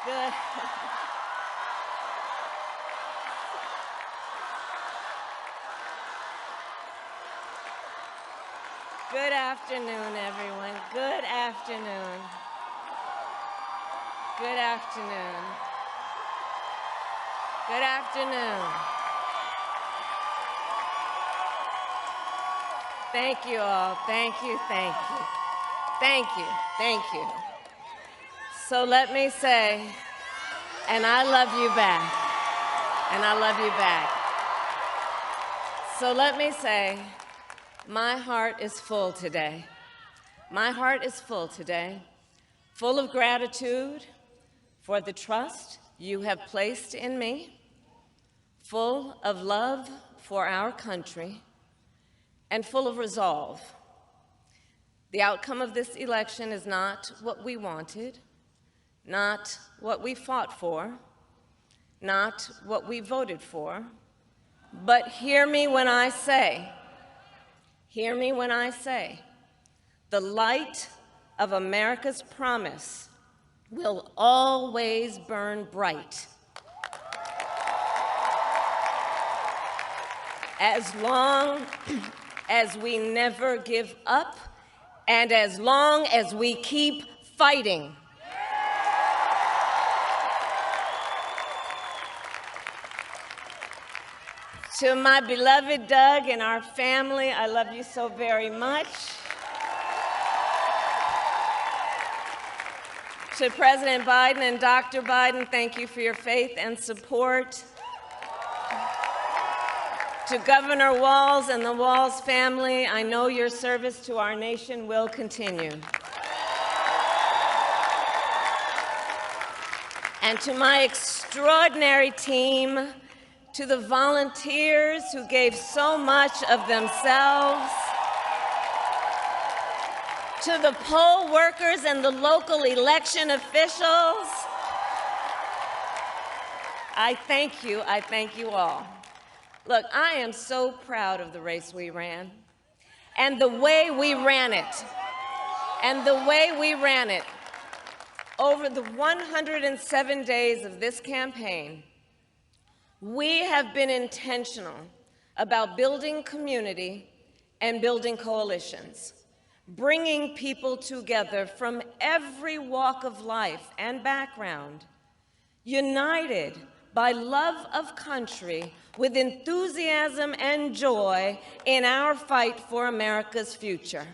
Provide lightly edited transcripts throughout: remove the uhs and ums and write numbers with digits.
Good. Good afternoon, everyone. Good afternoon. Good afternoon. Good afternoon. Thank you all. Thank you, thank you. Thank you, thank you. So let me say, and I love you back. And I love you back. So let me say, my heart is full today. My heart is full today, full of gratitude for the trust you have placed in me, full of love for our country, and full of resolve. The outcome of this election is not what we wanted, not what we fought for, not what we voted for, but hear me when I say, the light of America's promise will always burn bright. As long as we never give up, and as long as we keep fighting. To my beloved Doug and our family, I love you so very much. To President Biden and Dr. Biden, thank you for your faith and support. To Governor Walz and the Walz family, I know your service to our nation will continue. And to my extraordinary team, to the volunteers who gave so much of themselves, to the poll workers and the local election officials, I thank you all. Look, I am so proud of the race we ran and the way we ran it. Over the 107 days of this campaign, we have been intentional about building community and building coalitions, bringing people together from every walk of life and background, united by love of country with enthusiasm and joy in our fight for America's future.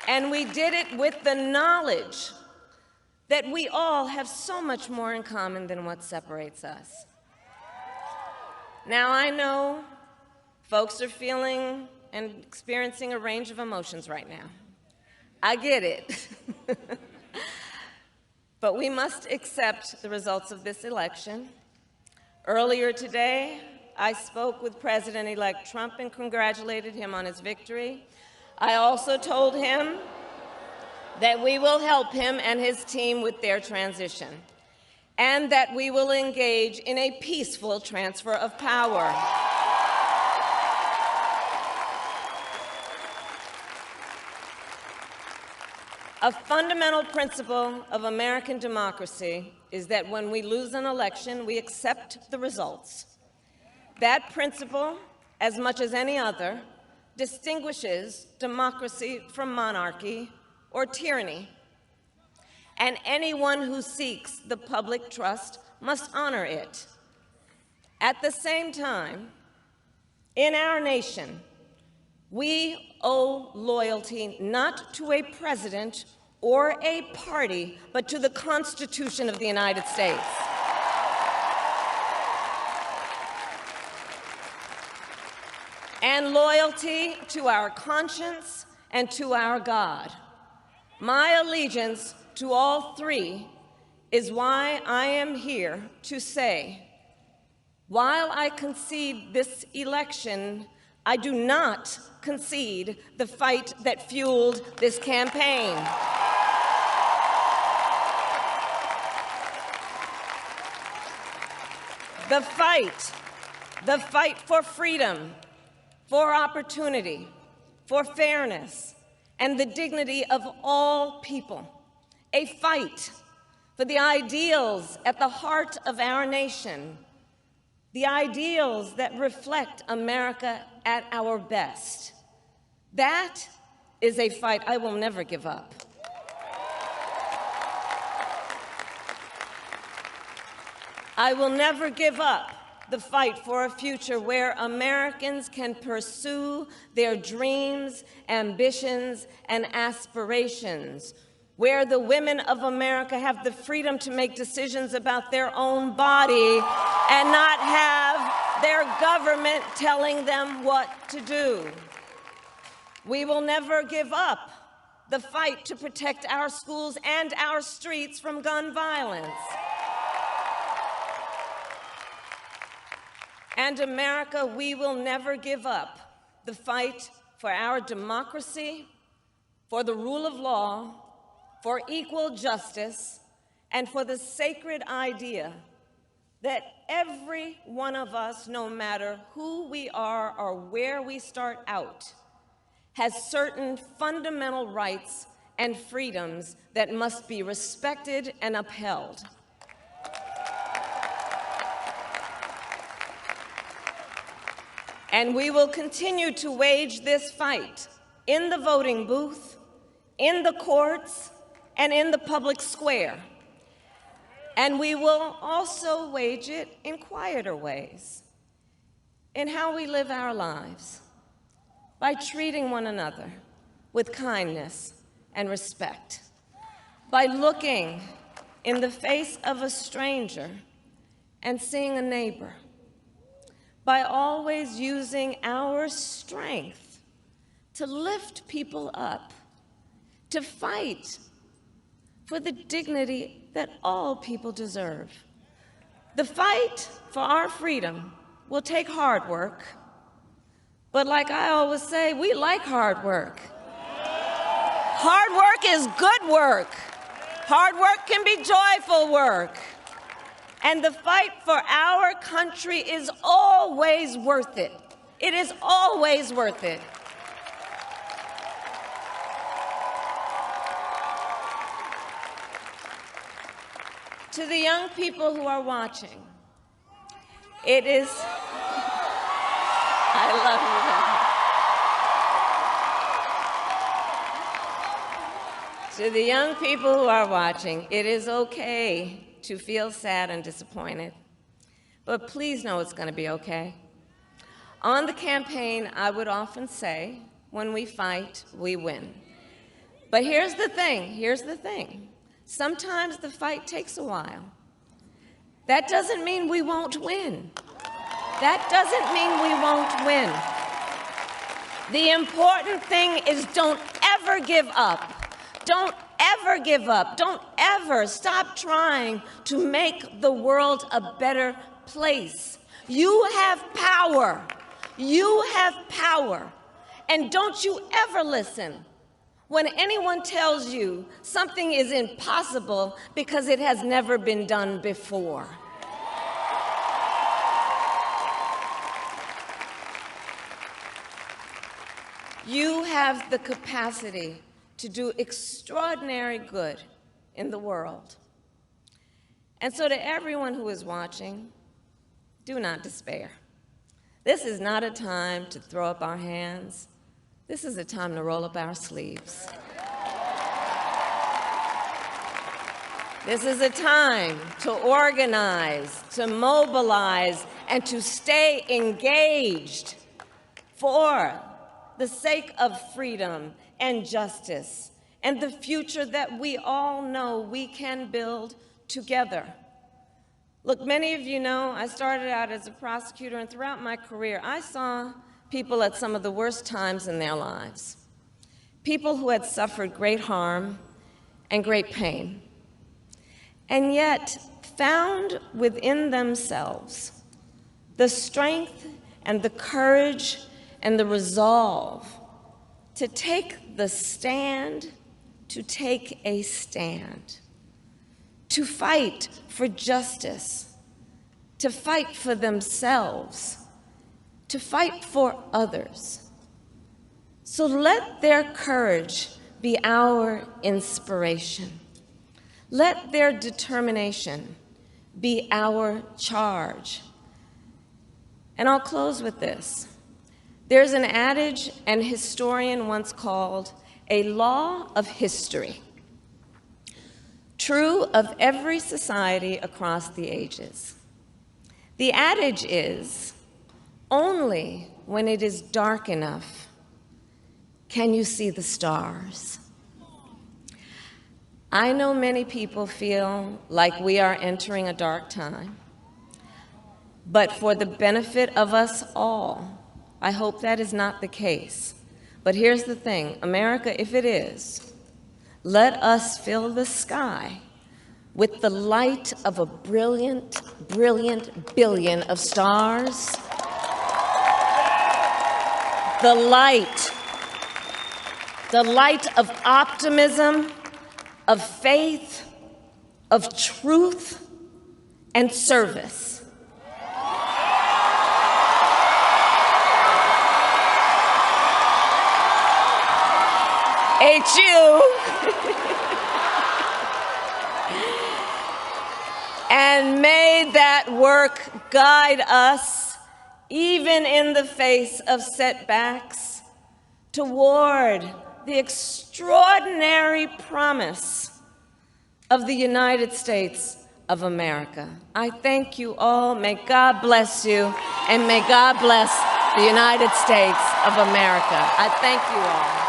And we did it with the knowledge that we all have so much more in common than what separates us. Now, I know folks are feeling and experiencing a range of emotions right now. I get it. But we must accept the results of this election. Earlier today, I spoke with President-elect Trump and congratulated him on his victory. I also told him that we will help him and his team with their transition, and that we will engage in a peaceful transfer of power. A fundamental principle of American democracy is that when we lose an election, we accept the results. That principle, as much as any other, distinguishes democracy from monarchy or tyranny. And anyone who seeks the public trust must honor it. At the same time, in our nation, we owe loyalty not to a president or a party, but to the Constitution of the United States. And loyalty to our conscience and to our God. My allegiance to all three is why I am here to say, while I concede this election, I do not concede the fight that fueled this campaign. The fight for freedom, for opportunity, for fairness, and the dignity of all people, a fight for the ideals at the heart of our nation, the ideals that reflect America at our best. That is a fight I will never give up. I will never give up the fight for a future where Americans can pursue their dreams, ambitions, and aspirations, where the women of America have the freedom to make decisions about their own body and not have their government telling them what to do. We will never give up the fight to protect our schools and our streets from gun violence. And America, we will never give up the fight for our democracy, for the rule of law, for equal justice, and for the sacred idea that every one of us, no matter who we are or where we start out, has certain fundamental rights and freedoms that must be respected and upheld. And we will continue to wage this fight in the voting booth, in the courts, and in the public square. And we will also wage it in quieter ways, in how we live our lives, by treating one another with kindness and respect, by looking in the face of a stranger and seeing a neighbor, by always using our strength to lift people up, to fight for the dignity that all people deserve. The fight for our freedom will take hard work, but like I always say, we like hard work. Hard work is good work. Hard work can be joyful work. And the fight for our country is always worth it. It is always worth it. To the young people who are watching, it is, I love you. To the young people who are watching, it is okay to feel sad and disappointed, but please know it's going to be okay. On the campaign, I would often say, when we fight, we win. But here's the thing. Sometimes the fight takes a while. That doesn't mean we won't win. That doesn't mean we won't win. The important thing is don't ever give up. Don't ever give up. Don't ever stop trying to make the world a better place. You have power. You have power. And don't you ever listen when anyone tells you something is impossible because it has never been done before. You have the capacity to do extraordinary good in the world. And so to everyone who is watching, do not despair. This is not a time to throw up our hands. This is a time to roll up our sleeves. This is a time to organize, to mobilize, and to stay engaged for the sake of freedom and justice, and the future that we all know we can build together. Look, many of you know I started out as a prosecutor, and throughout my career, I saw people at some of the worst times in their lives. People who had suffered great harm and great pain, and yet found within themselves the strength and the courage and the resolve to take the stand, to take a stand, to fight for justice, to fight for themselves, to fight for others. So let their courage be our inspiration. Let their determination be our charge. And I'll close with this. There's an adage an historian once called a law of history, true of every society across the ages. The adage is, only when it is dark enough can you see the stars. I know many people feel like we are entering a dark time, but for the benefit of us all, I hope that is not the case. But here's the thing, America, if it is, let us fill the sky with the light of a brilliant, brilliant billion of stars. The light of optimism, of faith, of truth, and service. HU. And may that work guide us, even in the face of setbacks, toward the extraordinary promise of the United States of America. I thank you all. May God bless you, and may God bless the United States of America. I thank you all.